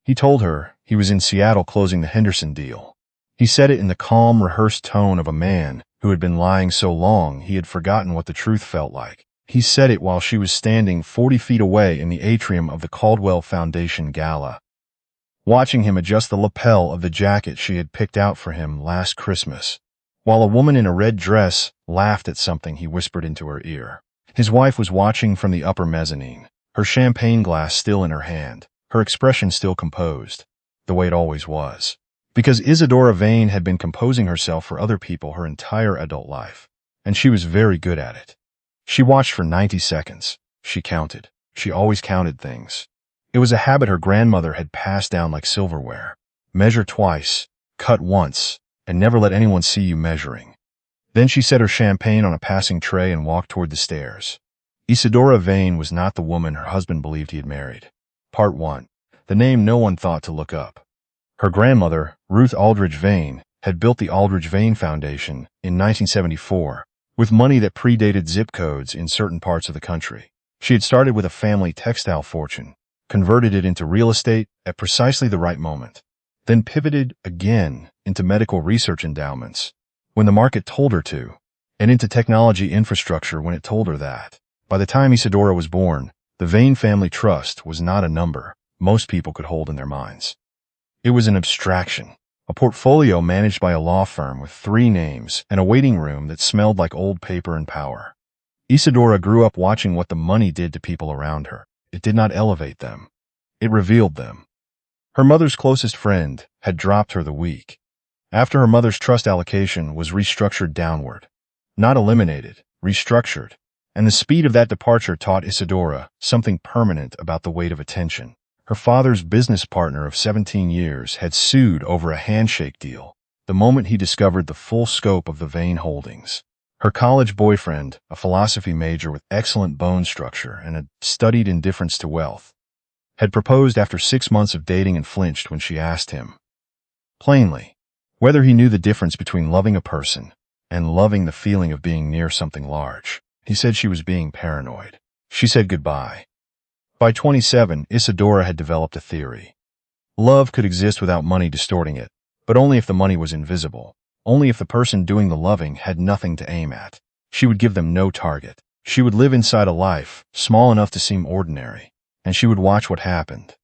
He told her he was in Seattle closing the Henderson deal. He said it in the calm, rehearsed tone of a man who had been lying so long he had forgotten what the truth felt like. He said it while she was standing 40 feet away in the atrium of the Caldwell Foundation Gala, watching him adjust the lapel of the jacket she had picked out for him last Christmas, while a woman in a red dress laughed at something he whispered into her ear. His wife was watching from the upper mezzanine, her champagne glass still in her hand, her expression still composed, the way it always was. Because Isadora Vane had been composing herself for other people her entire adult life, and she was very good at it. She watched for 90 seconds. She counted. She always counted things. It was a habit her grandmother had passed down like silverware. Measure twice, cut once, and never let anyone see you measuring. Then she set her champagne on a passing tray and walked toward the stairs. Isadora Vane was not the woman her husband believed he had married. Part 1. The name no one thought to look up. Her grandmother, Ruth Aldridge Vane, had built the Aldridge Vane Foundation in 1974 with money that predated zip codes in certain parts of the country. She had started with a family textile fortune, converted it into real estate at precisely the right moment, then pivoted again into medical research endowments when the market told her to, and into technology infrastructure when it told her that. By the time Isadora was born, the Vane Family Trust was not a number most people could hold in their minds. It was an abstraction, a portfolio managed by a law firm with 3 names and a waiting room that smelled like old paper and power. Isadora grew up watching what the money did to people around her. It did not elevate them. It revealed them. Her mother's closest friend had dropped her the week after her mother's trust allocation was restructured downward. Not eliminated, restructured. And the speed of that departure taught Isadora something permanent about the weight of attention. Her father's business partner of 17 years had sued over a handshake deal the moment he discovered the full scope of the Vane holdings. Her college boyfriend, a philosophy major with excellent bone structure and had studied indifference to wealth, had proposed after 6 months of dating and flinched when she asked him, plainly, whether he knew the difference between loving a person and loving the feeling of being near something large. He said she was being paranoid. She said goodbye. By 27, Isadora had developed a theory. Love could exist without money distorting it, but only if the money was invisible, only if the person doing the loving had nothing to aim at. She would give them no target. She would live inside a life, small enough to seem ordinary, and she would watch what happened.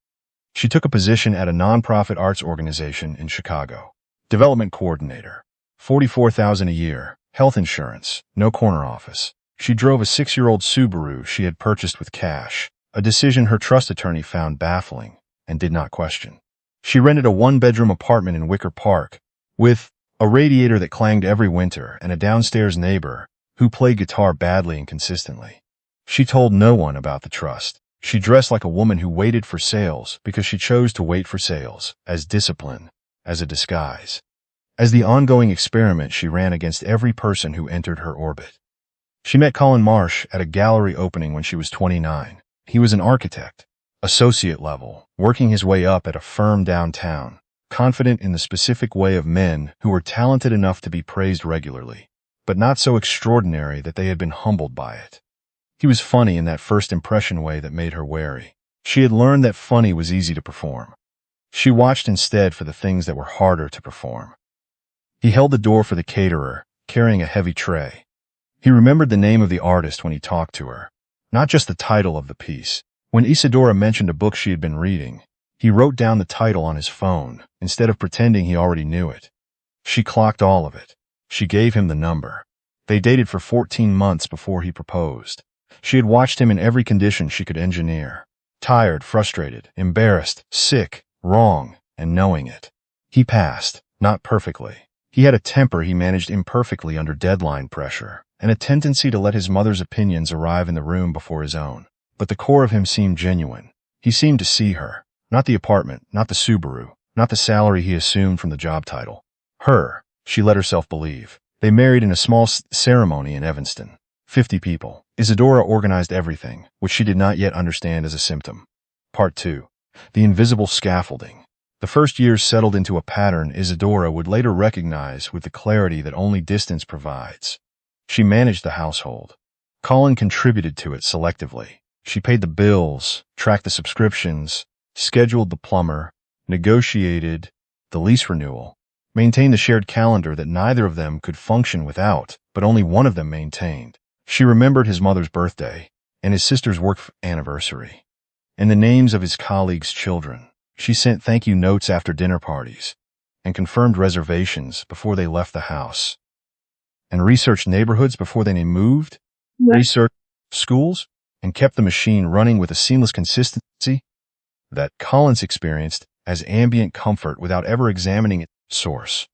She took a position at a nonprofit arts organization in Chicago. Development coordinator. $44,000 a year. Health insurance. No corner office. She drove a 6-year-old Subaru she had purchased with cash, a decision her trust attorney found baffling and did not question. She rented a 1-bedroom apartment in Wicker Park with a radiator that clanged every winter and a downstairs neighbor who played guitar badly and consistently. She told no one about the trust. She dressed like a woman who waited for sales because she chose to wait for sales as discipline, as a disguise. As the ongoing experiment, she ran against every person who entered her orbit. She met Colin Marsh at a gallery opening when she was 29. He was an architect, associate level, working his way up at a firm downtown, confident in the specific way of men who were talented enough to be praised regularly, but not so extraordinary that they had been humbled by it. He was funny in that first impression way that made her wary. She had learned that funny was easy to perform. She watched instead for the things that were harder to perform. He held the door for the caterer, carrying a heavy tray. He remembered the name of the artist when he talked to her, not just the title of the piece. When Isadora mentioned a book she had been reading, he wrote down the title on his phone instead of pretending he already knew it. She clocked all of it. She gave him the number. They dated for 14 months before he proposed. She had watched him in every condition she could engineer. Tired, frustrated, embarrassed, sick, wrong, and knowing it. He passed, not perfectly. He had a temper he managed imperfectly under deadline pressure, and a tendency to let his mother's opinions arrive in the room before his own. But the core of him seemed genuine. He seemed to see her. Not the apartment, not the Subaru, not the salary he assumed from the job title. Her, she let herself believe. They married in a small ceremony in Evanston. 50 people. Isadora organized everything, which she did not yet understand as a symptom. Part 2. The invisible scaffolding. The first years settled into a pattern Isadora would later recognize with the clarity that only distance provides. She managed the household. Colin contributed to it selectively. She paid the bills, tracked the subscriptions, scheduled the plumber, negotiated the lease renewal, maintained the shared calendar that neither of them could function without, but only one of them maintained. She remembered his mother's birthday and his sister's work anniversary, and the names of his colleagues' children. She sent thank you notes after dinner parties and confirmed reservations before they left the house, and researched neighborhoods before they moved, researched schools, and kept the machine running with a seamless consistency that Collins experienced as ambient comfort without ever examining its source.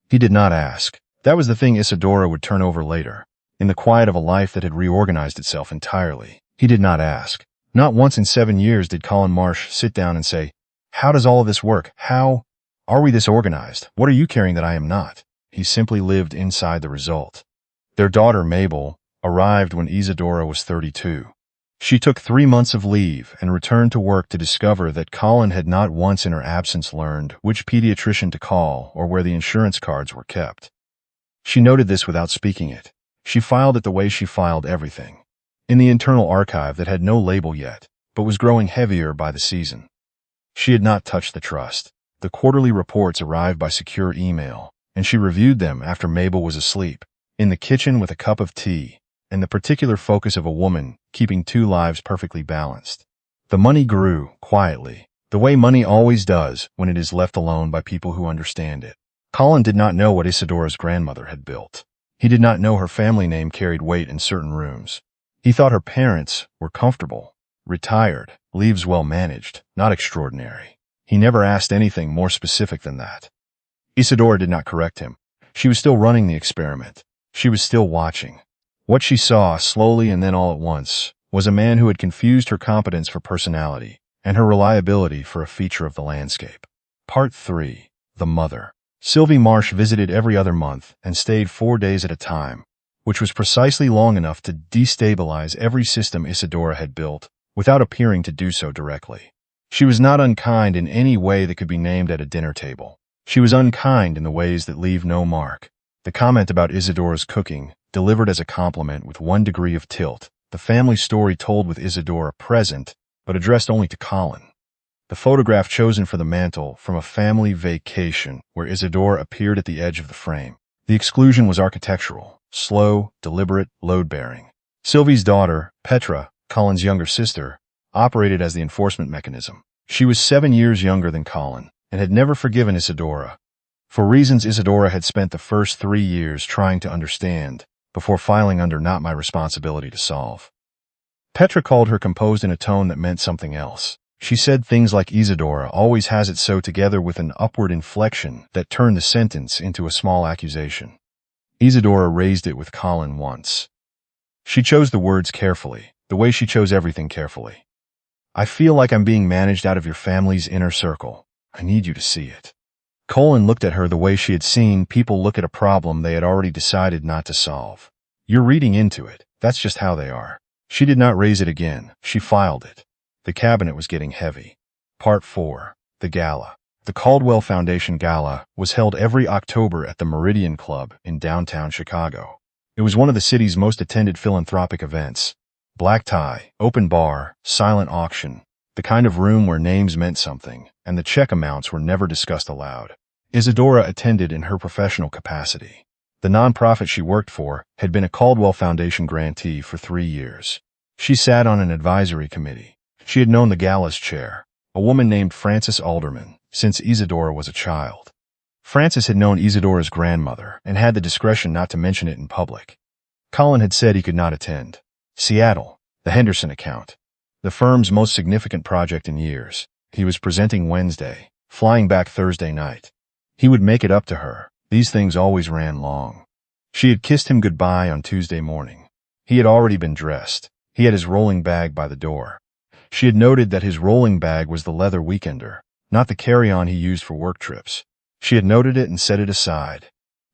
He did not ask. That was the thing Isadora would turn over later, in the quiet of a life that had reorganized itself entirely. He did not ask. Not once in 7 years did Colin Marsh sit down and say, "How does all of this work? How are we this organized? What are you carrying that I am not?" He simply lived inside the result. Their daughter, Mabel, arrived when Isadora was 32. She took 3 months of leave and returned to work to discover that Colin had not once in her absence learned which pediatrician to call or where the insurance cards were kept. She noted this without speaking it. She filed it the way she filed everything, in the internal archive that had no label yet, but was growing heavier by the season. She had not touched the trust. The quarterly reports arrived by secure email, and she reviewed them after Mabel was asleep, in the kitchen with a cup of tea, and the particular focus of a woman keeping 2 lives perfectly balanced. The money grew, quietly, the way money always does when it is left alone by people who understand it. Colin did not know what Isadora's grandmother had built. He did not know her family name carried weight in certain rooms. He thought her parents were comfortable, retired, lives well managed, not extraordinary. He never asked anything more specific than that. Isadora did not correct him. She was still running the experiment. She was still watching. What she saw, slowly and then all at once, was a man who had confused her competence for personality and her reliability for a feature of the landscape. Part 3. The Mother. Sylvie Marsh visited every other month and stayed 4 days at a time, which was precisely long enough to destabilize every system Isadora had built without appearing to do so directly. She was not unkind in any way that could be named at a dinner table. She was unkind in the ways that leave no mark. The comment about Isadora's cooking, delivered as a compliment with 1 degree of tilt, the family story told with Isadora present, but addressed only to Colin. The photograph chosen for the mantel from a family vacation where Isadora appeared at the edge of the frame. The exclusion was architectural, slow, deliberate, load-bearing. Sylvie's daughter, Petra, Colin's younger sister, operated as the enforcement mechanism. She was 7 years younger than Colin and had never forgiven Isadora, for reasons Isadora had spent the first 3 years trying to understand before filing under "not my responsibility to solve." Petra called her composed in a tone that meant something else. She said things like Isadora always has it so, together with an upward inflection that turned the sentence into a small accusation. Isadora raised it with Colin once. She chose the words carefully, the way she chose everything carefully. "I feel like I'm being managed out of your family's inner circle. I need you to see it." Colin looked at her the way she had seen people look at a problem they had already decided not to solve. "You're reading into it. That's just how they are." She did not raise it again. She filed it. The cabinet was getting heavy. Part 4. The Gala. The Caldwell Foundation Gala was held every October at the Meridian Club in downtown Chicago. It was one of the city's most attended philanthropic events. Black tie, open bar, silent auction, the kind of room where names meant something, and the check amounts were never discussed aloud. Isadora attended in her professional capacity. The nonprofit she worked for had been a Caldwell Foundation grantee for 3 years. She sat on an advisory committee. She had known the gala's chair, a woman named Frances Alderman, since Isadora was a child. Frances had known Isadora's grandmother and had the discretion not to mention it in public. Colin had said he could not attend. Seattle, the Henderson account, the firm's most significant project in years. He was presenting Wednesday, flying back Thursday night. He would make it up to her. These things always ran long. She had kissed him goodbye on Tuesday morning. He had already been dressed. He had his rolling bag by the door. She had noted that his rolling bag was the leather weekender, not the carry-on he used for work trips. She had noted it and set it aside.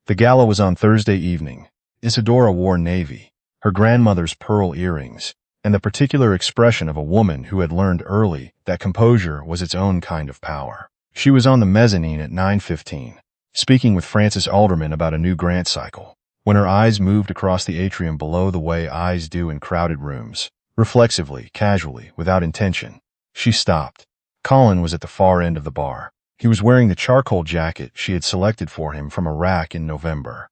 The gala was on Thursday evening. Isadora wore navy, her grandmother's pearl earrings, and the particular expression of a woman who had learned early that composure was its own kind of power. She was on the mezzanine at 9:15, speaking with Frances Alderman about a new grant cycle, when her eyes moved across the atrium below the way eyes do in crowded rooms. Reflexively, casually, without intention. She stopped. Colin was at the far end of the bar. He was wearing the charcoal jacket she had selected for him from a rack in November.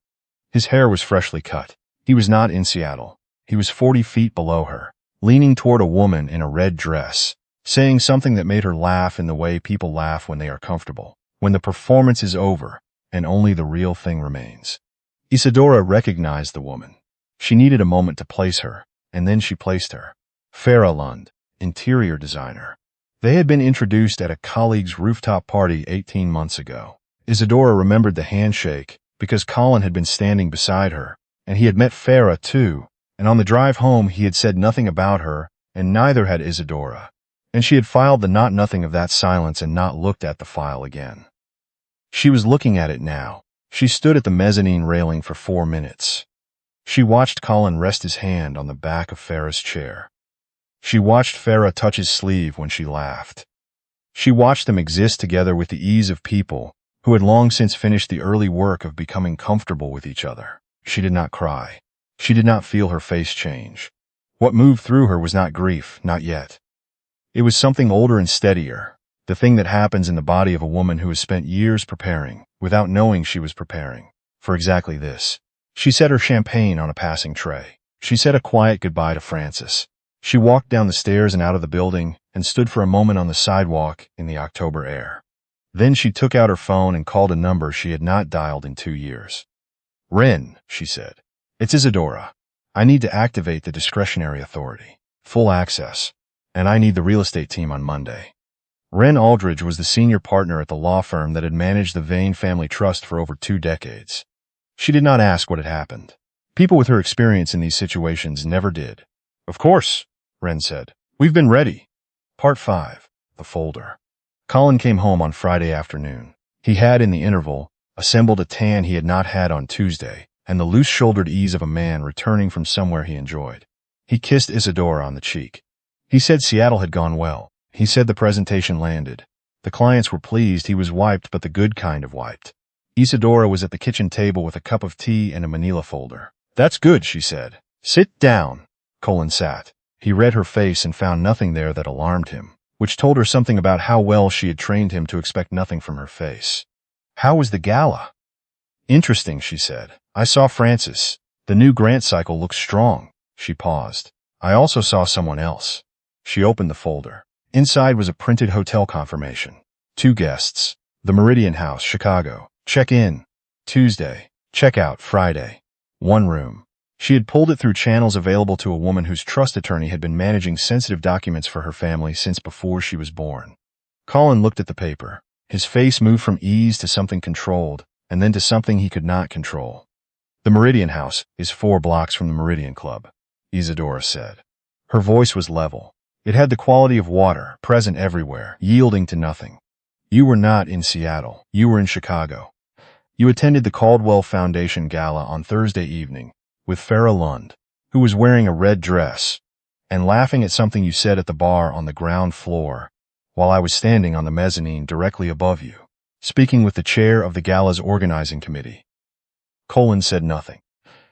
His hair was freshly cut. He was not in Seattle. He was 40 feet below her, leaning toward a woman in a red dress, saying something that made her laugh in the way people laugh when they are comfortable, when the performance is over and only the real thing remains. Isadora recognized the woman. She needed a moment to place her, and then she placed her. Farah Lund, interior designer. They had been introduced at a colleague's rooftop party 18 months ago. Isadora remembered the handshake because Colin had been standing beside her, and he had met Farah too, and on the drive home he had said nothing about her, and neither had Isadora. And she had filed the not nothing of that silence and not looked at the file again. She was looking at it now. She stood at the mezzanine railing for 4 minutes. She watched Colin rest his hand on the back of Farah's chair. She watched Farah touch his sleeve when she laughed. She watched them exist together with the ease of people who had long since finished the early work of becoming comfortable with each other. She did not cry. She did not feel her face change. What moved through her was not grief, not yet. It was something older and steadier, the thing that happens in the body of a woman who has spent years preparing, without knowing she was preparing, for exactly this. She set her champagne on a passing tray. She said a quiet goodbye to Francis. She walked down the stairs and out of the building and stood for a moment on the sidewalk in the October air. Then she took out her phone and called a number she had not dialed in 2 years. "Ren," she said. "It's Isadora. I need to activate the discretionary authority. Full access. And I need the real estate team on Monday." Ren Aldridge was the senior partner at the law firm that had managed the Vane family trust for over 2 decades. She did not ask what had happened. People with her experience in these situations never did. "Of course," Ren said. "We've been ready." Part 5. The folder. Colin came home on Friday afternoon. He had, in the interval, assembled a tan he had not had on Tuesday, and the loose-shouldered ease of a man returning from somewhere he enjoyed. He kissed Isadora on the cheek. He said Seattle had gone well. He said the presentation landed. The clients were pleased. He was wiped, but the good kind of wiped. Isadora was at the kitchen table with a cup of tea and a manila folder. "That's good," she said. "Sit down." Colin sat. He read her face and found nothing there that alarmed him, which told her something about how well she had trained him to expect nothing from her face. "How was the gala?" "Interesting," she said. "I saw Francis. The new grant cycle looks strong." She paused. "I also saw someone else." She opened the folder. Inside was a printed hotel confirmation. 2 guests. The Meridian House, Chicago. Check-in Tuesday. Check-out Friday. 1 room. She had pulled it through channels available to a woman whose trust attorney had been managing sensitive documents for her family since before she was born. Colin looked at the paper. His face moved from ease to something controlled, and then to something he could not control. "The Meridian House is 4 blocks from the Meridian Club," Isadora said. Her voice was level. It had the quality of water, present everywhere, yielding to nothing. "You were not in Seattle. You were in Chicago. You attended the Caldwell Foundation Gala on Thursday evening with Farah Lund, who was wearing a red dress, and laughing at something you said at the bar on the ground floor, while I was standing on the mezzanine directly above you, speaking with the chair of the gala's organizing committee." Colin said nothing.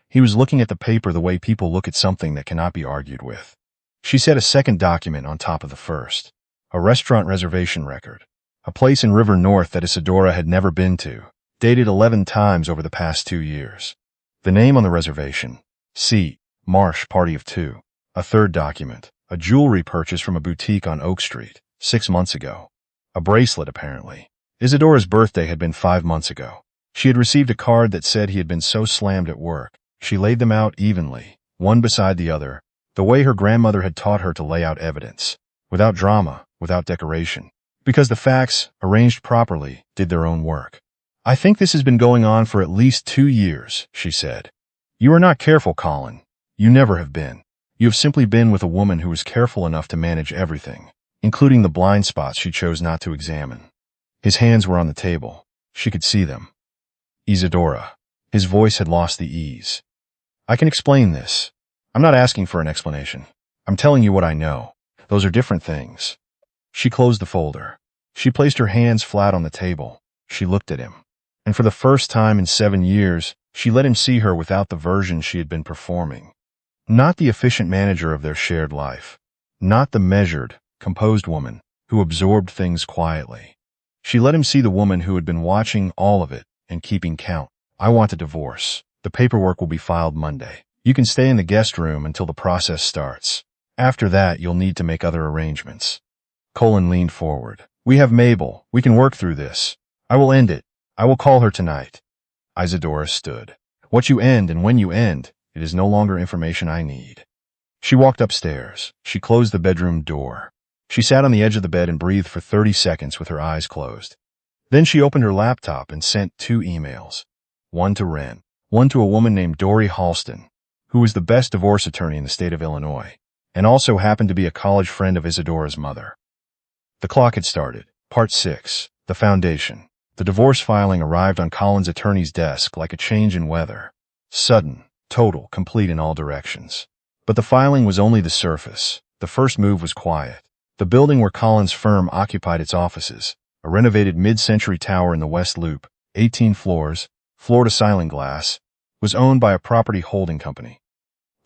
He was looking at the paper the way people look at something that cannot be argued with. She set a second document on top of the first. A restaurant reservation record. A place in River North that Isadora had never been to, dated 11 times over the past 2 years. The name on the reservation, C. Marsh, Party of 2. A third document, a jewelry purchase from a boutique on Oak Street, 6 months ago. A bracelet, apparently. Isadora's birthday had been 5 months ago. She had received a card that said he had been so slammed at work. She laid them out evenly, one beside the other, the way her grandmother had taught her to lay out evidence, without drama, without decoration, because the facts, arranged properly, did their own work. "I think this has been going on for at least 2 years, she said. "You are not careful, Colin. You never have been. You have simply been with a woman who was careful enough to manage everything, including the blind spots she chose not to examine." His hands were on the table. She could see them. "Isadora." His voice had lost the ease. "I can explain this. I'm not asking for an explanation. I'm telling you what I know. Those are different things." She closed the folder. She placed her hands flat on the table. She looked at him. And for the first time in 7 years, she let him see her without the version she had been performing. Not the efficient manager of their shared life. Not the measured, composed woman who absorbed things quietly. She let him see the woman who had been watching all of it and keeping count. I want a divorce. The paperwork will be filed Monday. You can stay in the guest room until the process starts. After that, you'll need to make other arrangements. Colin leaned forward. We have Mabel. We can work through this. I will end it. I will call her tonight. Isadora stood. What you end and when you end, it is no longer information I need. She walked upstairs. She closed the bedroom door. She sat on the edge of the bed and breathed for 30 seconds with her eyes closed. Then she opened her laptop and sent 2 emails. One to Wren, one to a woman named Dory Halston, who was the best divorce attorney in the state of Illinois, and also happened to be a college friend of Isadora's mother. The clock had started. Part 6. The Foundation. The divorce filing arrived on Colin's attorney's desk like a change in weather. Sudden, total, complete in all directions. But the filing was only the surface. The first move was quiet. The building where Colin's firm occupied its offices, a renovated mid-century tower in the West Loop, 18 floors, floor-to-ceiling glass, was owned by a property holding company.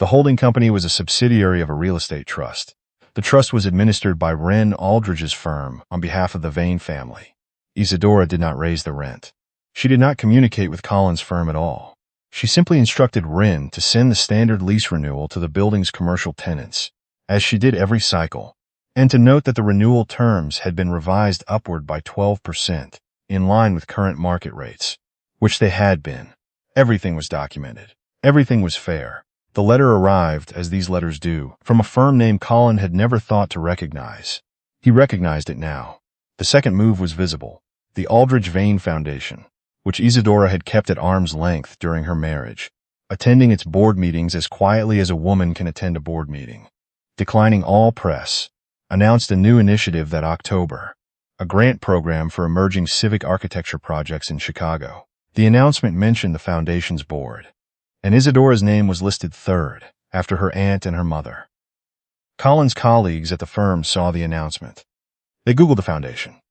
The holding company was a subsidiary of a real estate trust. The trust was administered by Wren Aldridge's firm on behalf of the Vane family. Isadora did not raise the rent. She did not communicate with Colin's firm at all. She simply instructed Wren to send the standard lease renewal to the building's commercial tenants, as she did every cycle, and to note that the renewal terms had been revised upward by 12%, in line with current market rates, which they had been. Everything was documented. Everything was fair. The letter arrived, as these letters do, from a firm name Colin had never thought to recognize. He recognized it now. The second move was visible. The Aldridge Vane Foundation, which Isadora had kept at arm's length during her marriage, attending its board meetings as quietly as a woman can attend a board meeting, declining all press, announced a new initiative that October, a grant program for emerging civic architecture projects in Chicago. The announcement mentioned the foundation's board, and Isadora's name was listed third, after her aunt and her mother. Colin's colleagues at the firm saw the announcement. They Googled the foundation.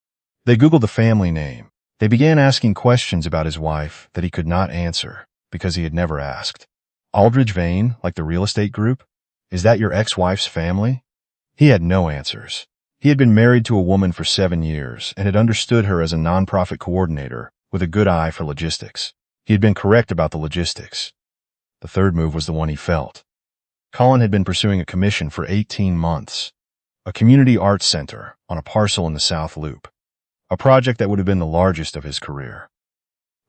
They Googled the family name. They began asking questions about his wife that he could not answer because he had never asked. Aldridge Vane, like the real estate group? Is that your ex-wife's family? He had no answers. He had been married to a woman for 7 years and had understood her as a nonprofit coordinator with a good eye for logistics. He had been correct about the logistics. The third move was the one he felt. Colin had been pursuing a commission for 18 months. A community arts center on a parcel in the South Loop. A project that would have been the largest of his career.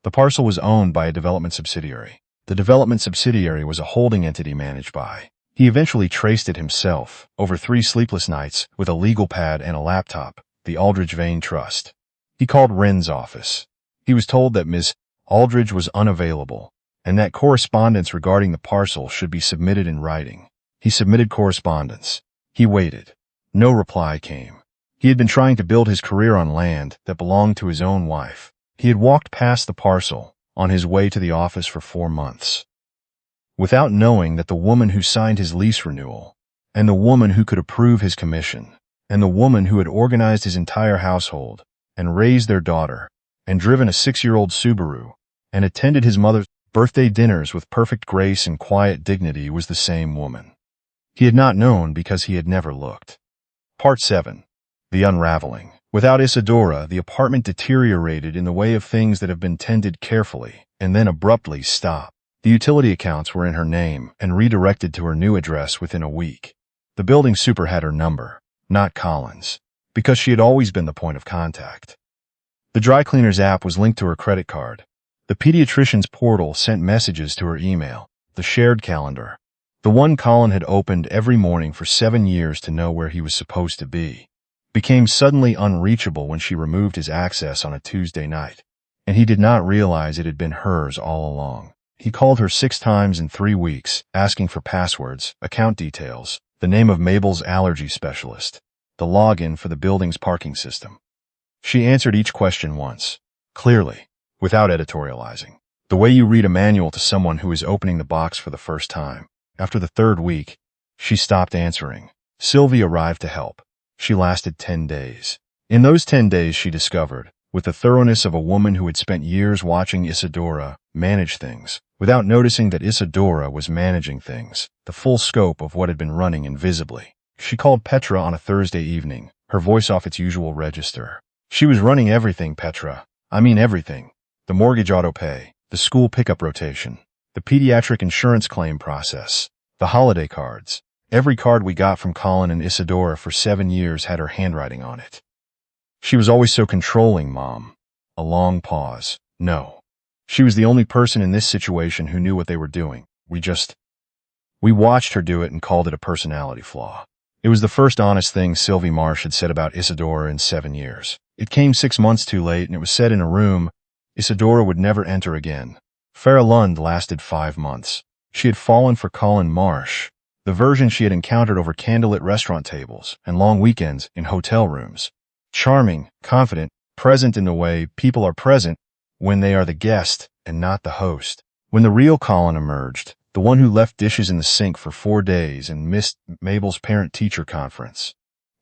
The parcel was owned by a development subsidiary. The development subsidiary was a holding entity managed by. He eventually traced it himself, over 3 sleepless nights, with a legal pad and a laptop, the Aldridge Vane Trust. He called Wren's office. He was told that Ms. Aldridge was unavailable, and that correspondence regarding the parcel should be submitted in writing. He submitted correspondence. He waited. No reply came. He had been trying to build his career on land that belonged to his own wife. He had walked past the parcel, on his way to the office for 4 months, without knowing that the woman who signed his lease renewal, and the woman who could approve his commission, and the woman who had organized his entire household, and raised their daughter, and driven a 6-year-old Subaru, and attended his mother's birthday dinners with perfect grace and quiet dignity was the same woman. He had not known because he had never looked. Part 7. The Unraveling. Without Isadora, the apartment deteriorated in the way of things that have been tended carefully, and then abruptly stopped. The utility accounts were in her name and redirected to her new address within a week. The building super had her number, not Colin's, because she had always been the point of contact. The dry cleaner's app was linked to her credit card. The pediatrician's portal sent messages to her email. The shared calendar, the one Colin had opened every morning for 7 years to know where he was supposed to be, became suddenly unreachable when she removed his access on a Tuesday night, and he did not realize it had been hers all along. He called her 6 times in 3 weeks, asking for passwords, account details, the name of Mabel's allergy specialist, the login for the building's parking system. She answered each question once, clearly, without editorializing, the way you read a manual to someone who is opening the box for the first time. After the 3rd week, she stopped answering. Sylvie arrived to help. She lasted 10 days. In those 10 days, she discovered, with the thoroughness of a woman who had spent years watching Isadora manage things, without noticing that Isadora was managing things, the full scope of what had been running invisibly. She called Petra on a Thursday evening, her voice off its usual register. She was running everything, Petra. I mean everything. The mortgage auto-pay, the school pickup rotation, the pediatric insurance claim process, the holiday cards. Every card we got from Colin and Isadora for 7 years had her handwriting on it. She was always so controlling, Mom. A long pause. No. She was the only person in this situation who knew what they were doing. We watched her do it and called it a personality flaw. It was the first honest thing Sylvie Marsh had said about Isadora in 7 years. It came 6 months too late, and it was said in a room Isadora would never enter again. Farah Lund lasted 5 months. She had fallen for Colin Marsh, the version she had encountered over candlelit restaurant tables and long weekends in hotel rooms. Charming, confident, present in the way people are present when they are the guest and not the host. When the real Colin emerged, the one who left dishes in the sink for 4 days and missed Mabel's parent-teacher conference,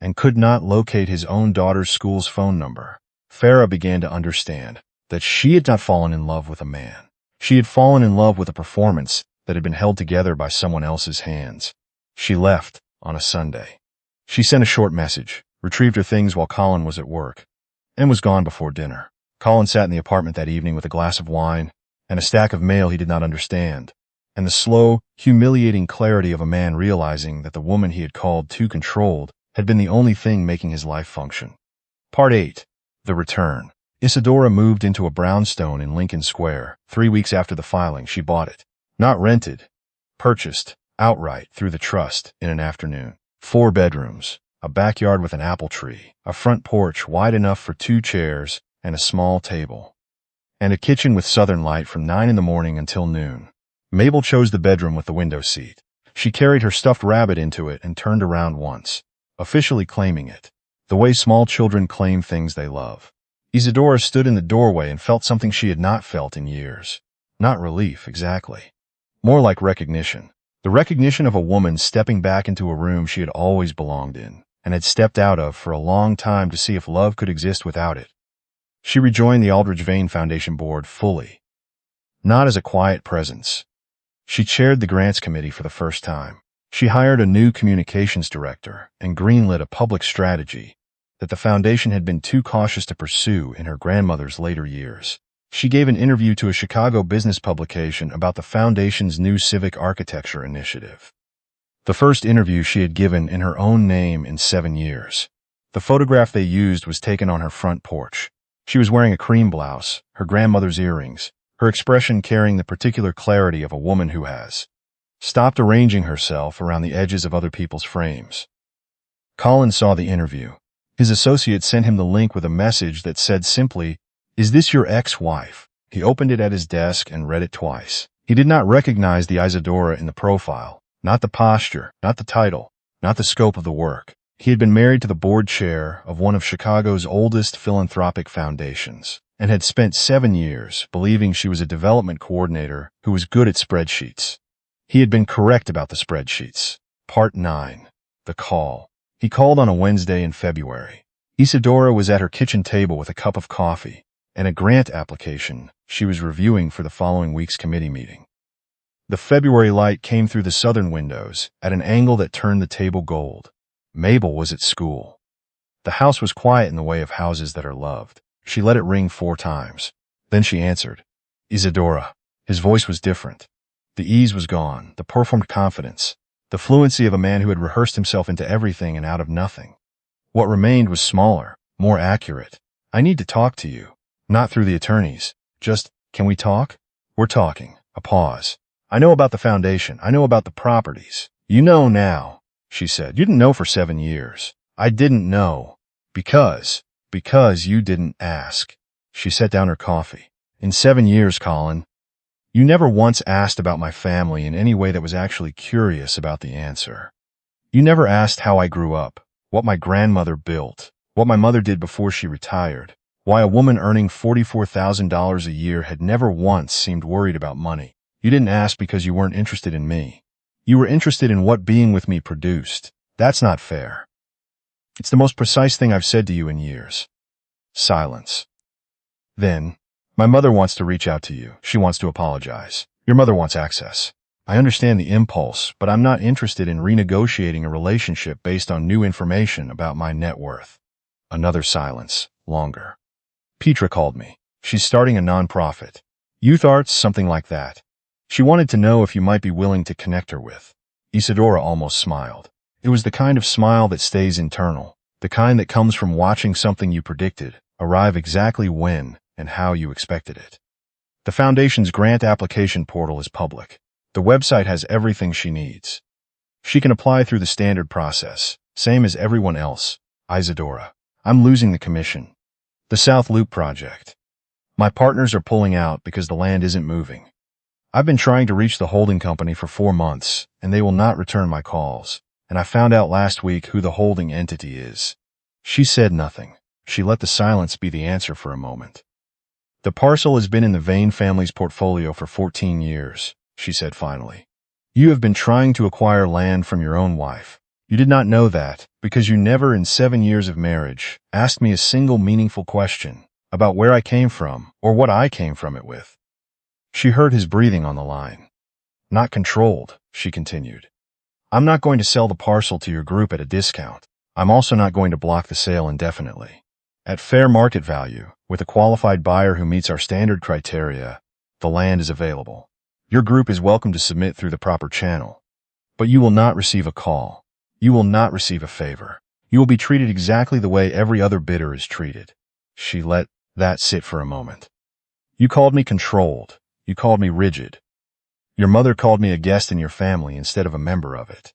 and could not locate his own daughter's school's phone number, Farah began to understand that she had not fallen in love with a man. She had fallen in love with a performance that had been held together by someone else's hands. She left on a Sunday. She sent a short message, retrieved her things while Colin was at work, and was gone before dinner. Colin sat in the apartment that evening with a glass of wine and a stack of mail he did not understand, and the slow, humiliating clarity of a man realizing that the woman he had called too controlled had been the only thing making his life function. Part 8. The Return. Isadora moved into a brownstone in Lincoln Square. 3 weeks after the filing, she bought it. Not rented. Purchased, outright, through the trust, in an afternoon. 4 bedrooms, a backyard with an apple tree, a front porch wide enough for 2 chairs and a small table, and a kitchen with southern light from 9 in the morning until noon. Mabel chose the bedroom with the window seat. She carried her stuffed rabbit into it and turned around once, officially claiming it, the way small children claim things they love. Isadora stood in the doorway and felt something she had not felt in years. Not relief, exactly. More like recognition. The recognition of a woman stepping back into a room she had always belonged in, and had stepped out of for a long time to see if love could exist without it. She rejoined the Aldrich Vane Foundation board fully. Not as a quiet presence. She chaired the grants committee for the first time. She hired a new communications director and greenlit a public strategy that the foundation had been too cautious to pursue in her grandmother's later years. She gave an interview to a Chicago business publication about the foundation's new civic architecture initiative. The first interview she had given in her own name in 7 years. The photograph they used was taken on her front porch. She was wearing a cream blouse, her grandmother's earrings, her expression carrying the particular clarity of a woman who has stopped arranging herself around the edges of other people's frames. Colin saw the interview. His associate sent him the link with a message that said simply, "Is this your ex-wife?" He opened it at his desk and read it twice. He did not recognize the Isadora in the profile, not the posture, not the title, not the scope of the work. He had been married to the board chair of one of Chicago's oldest philanthropic foundations, and had spent 7 years believing she was a development coordinator who was good at spreadsheets. He had been correct about the spreadsheets. Part 9. The Call. He called on a Wednesday in February. Isadora was at her kitchen table with a cup of coffee and a grant application she was reviewing for the following week's committee meeting. The February light came through the southern windows at an angle that turned the table gold. Mabel was at school. The house was quiet in the way of houses that are loved. She let it ring 4 times. Then she answered. Isadora. His voice was different. The ease was gone, the performed confidence, the fluency of a man who had rehearsed himself into everything and out of nothing. What remained was smaller, more accurate. "I need to talk to you." Not through the attorneys. Just, "Can we talk?" "We're talking." A pause. "I know about the foundation. I know about the properties." "You know now," she said. "You didn't know for 7 years." "I didn't know. Because you didn't ask." She set down her coffee. "In 7 years, Colin, you never once asked about my family in any way that was actually curious about the answer. You never asked how I grew up, what my grandmother built, what my mother did before she retired, why a woman earning $44,000 a year had never once seemed worried about money. You didn't ask because you weren't interested in me. You were interested in what being with me produced. That's not fair. It's the most precise thing I've said to you in years." Silence. Then, "My mother wants to reach out to you. She wants to apologize. Your mother wants access. I understand the impulse, but I'm not interested in renegotiating a relationship based on new information about my net worth." Another silence. longer. Petra called me. She's starting a nonprofit. Youth arts, something like that. She wanted to know if you might be willing to connect her with. Isadora almost smiled. It was the kind of smile that stays internal, the kind that comes from watching something you predicted arrive exactly when and how you expected it. The Foundation's grant application portal is public. The website has everything she needs. She can apply through the standard process, same as everyone else. Isadora, I'm losing the commission. The South Loop project. My partners are pulling out because the land isn't moving. I've been trying to reach the holding company for 4 months, and they will not return my calls, and I found out last week who the holding entity is. She said nothing. She let the silence be the answer for a moment. The parcel has been in the Vane family's portfolio for 14 years, she said finally. You have been trying to acquire land from your own wife. You did not know that, because you never in 7 years of marriage asked me a single meaningful question about where I came from or what I came from it with. She heard his breathing on the line. Not controlled, she continued. I'm not going to sell the parcel to your group at a discount. I'm also not going to block the sale indefinitely. At fair market value, with a qualified buyer who meets our standard criteria, the land is available. Your group is welcome to submit through the proper channel. But you will not receive a call. You will not receive a favor. You will be treated exactly the way every other bidder is treated. She let that sit for a moment. You called me controlled. You called me rigid. Your mother called me a guest in your family instead of a member of it.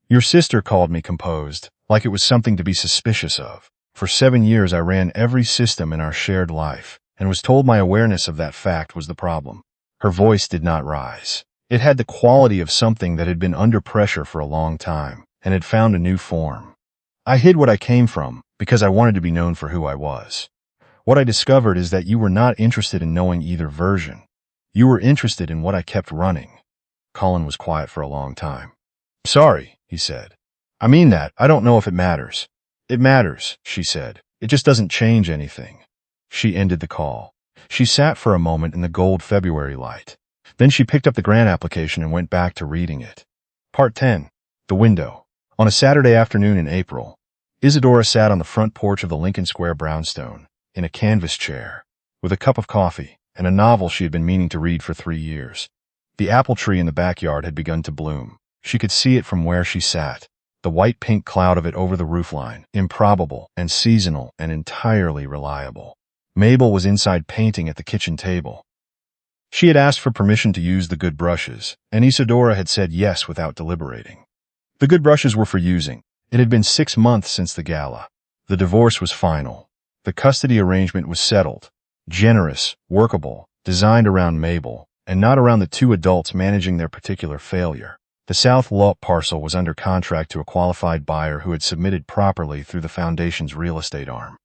Your sister called me composed, like it was something to be suspicious of. For 7 years I ran every system in our shared life, and was told my awareness of that fact was the problem. Her voice did not rise. It had the quality of something that had been under pressure for a long time, and had found a new form. I hid what I came from, because I wanted to be known for who I was. What I discovered is that you were not interested in knowing either version. You were interested in what I kept running. Colin was quiet for a long time. Sorry, he said. I mean that. I don't know if it matters. It matters, she said. It just doesn't change anything. She ended the call. She sat for a moment in the gold February light. Then she picked up the grant application and went back to reading it. Part 10. The Window. On a Saturday afternoon in April, Isadora sat on the front porch of the Lincoln Square brownstone, in a canvas chair, with a cup of coffee and a novel she had been meaning to read for 3 years. The apple tree in the backyard had begun to bloom. She could see it from where she sat, the white-pink cloud of it over the roofline, improbable and seasonal and entirely reliable. Mabel was inside painting at the kitchen table. She had asked for permission to use the good brushes, and Isadora had said yes without deliberating. The good brushes were for using. It had been 6 months since the gala. The divorce was final. The custody arrangement was settled. Generous, workable, designed around Mabel, and not around the 2 adults managing their particular failure. The South Lot parcel was under contract to a qualified buyer who had submitted properly through the Foundation's real estate arm.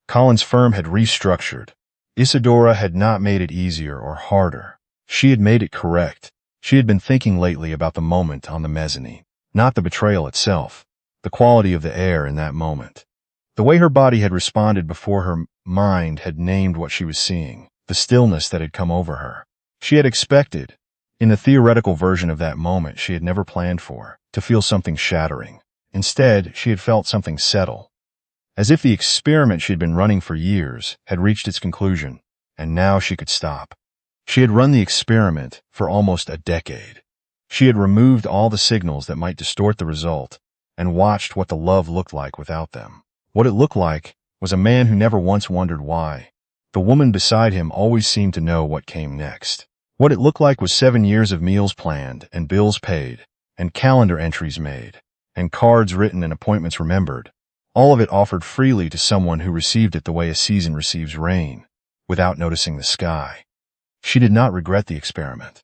Colin's firm had restructured. Isadora had not made it easier or harder. She had made it correct. She had been thinking lately about the moment on the mezzanine, not the betrayal itself, the quality of the air in that moment. The way her body had responded before her mind had named what she was seeing, the stillness that had come over her. She had expected, in the theoretical version of that moment she had never planned for, to feel something shattering. Instead, she had felt something settle. As if the experiment she had been running for years had reached its conclusion, and now she could stop. She had run the experiment for almost a decade. She had removed all the signals that might distort the result, and watched what the love looked like without them. What it looked like was a man who never once wondered why. The woman beside him always seemed to know what came next. What it looked like was 7 years of meals planned and bills paid, and calendar entries made, and cards written and appointments remembered. All of it offered freely to someone who received it the way a season receives rain, without noticing the sky. She did not regret the experiment.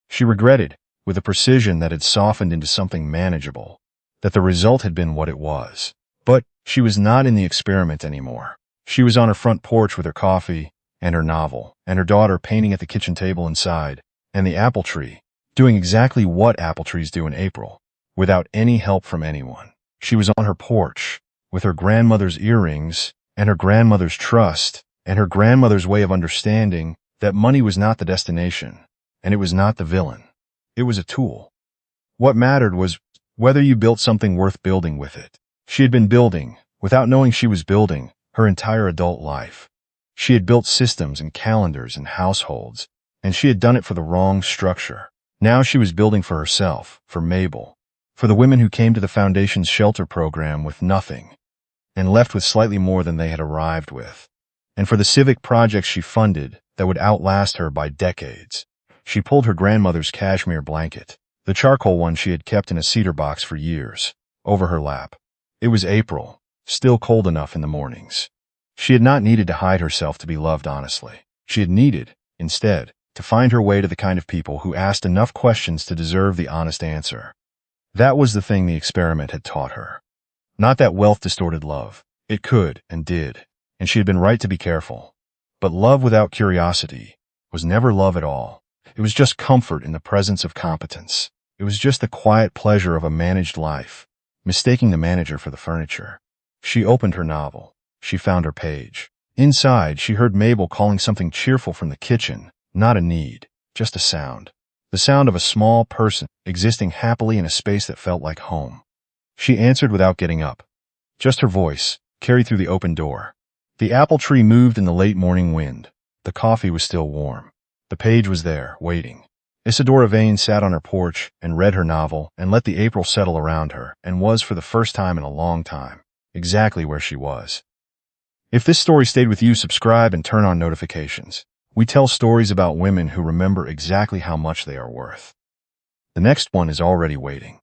She regretted, with a precision that had softened into something manageable, that the result had been what it was. But she was not in the experiment anymore. She was on her front porch with her coffee and her novel, and her daughter painting at the kitchen table inside, and the apple tree, doing exactly what apple trees do in April, without any help from anyone. She was on her porch, with her grandmother's earrings, and her grandmother's trust, and her grandmother's way of understanding that money was not the destination, and it was not the villain. It was a tool. What mattered was whether you built something worth building with it. She had been building, without knowing she was building, her entire adult life. She had built systems and calendars and households, and she had done it for the wrong structure. Now she was building for herself, for Mabel, for the women who came to the Foundation's shelter program with nothing, and left with slightly more than they had arrived with, and for the civic projects she funded that would outlast her by decades. She pulled her grandmother's cashmere blanket, the charcoal one she had kept in a cedar box for years, over her lap. It was April, still cold enough in the mornings. She had not needed to hide herself to be loved honestly. She had needed, instead, to find her way to the kind of people who asked enough questions to deserve the honest answer. That was the thing the experiment had taught her. Not that wealth distorted love. It could and did, and she had been right to be careful. But love without curiosity was never love at all. It was just comfort in the presence of competence. It was just the quiet pleasure of a managed life, mistaking the manager for the furniture. She opened her novel. She found her page. Inside, she heard Mabel calling something cheerful from the kitchen, not a need, just a sound. The sound of a small person existing happily in a space that felt like home. She answered without getting up. Just her voice, carried through the open door. The apple tree moved in the late morning wind. The coffee was still warm. The page was there, waiting. Isadora Vane sat on her porch and read her novel and let the April settle around her, and was, for the first time in a long time, exactly where she was. If this story stayed with you, subscribe and turn on notifications. We tell stories about women who remember exactly how much they are worth. The next one is already waiting.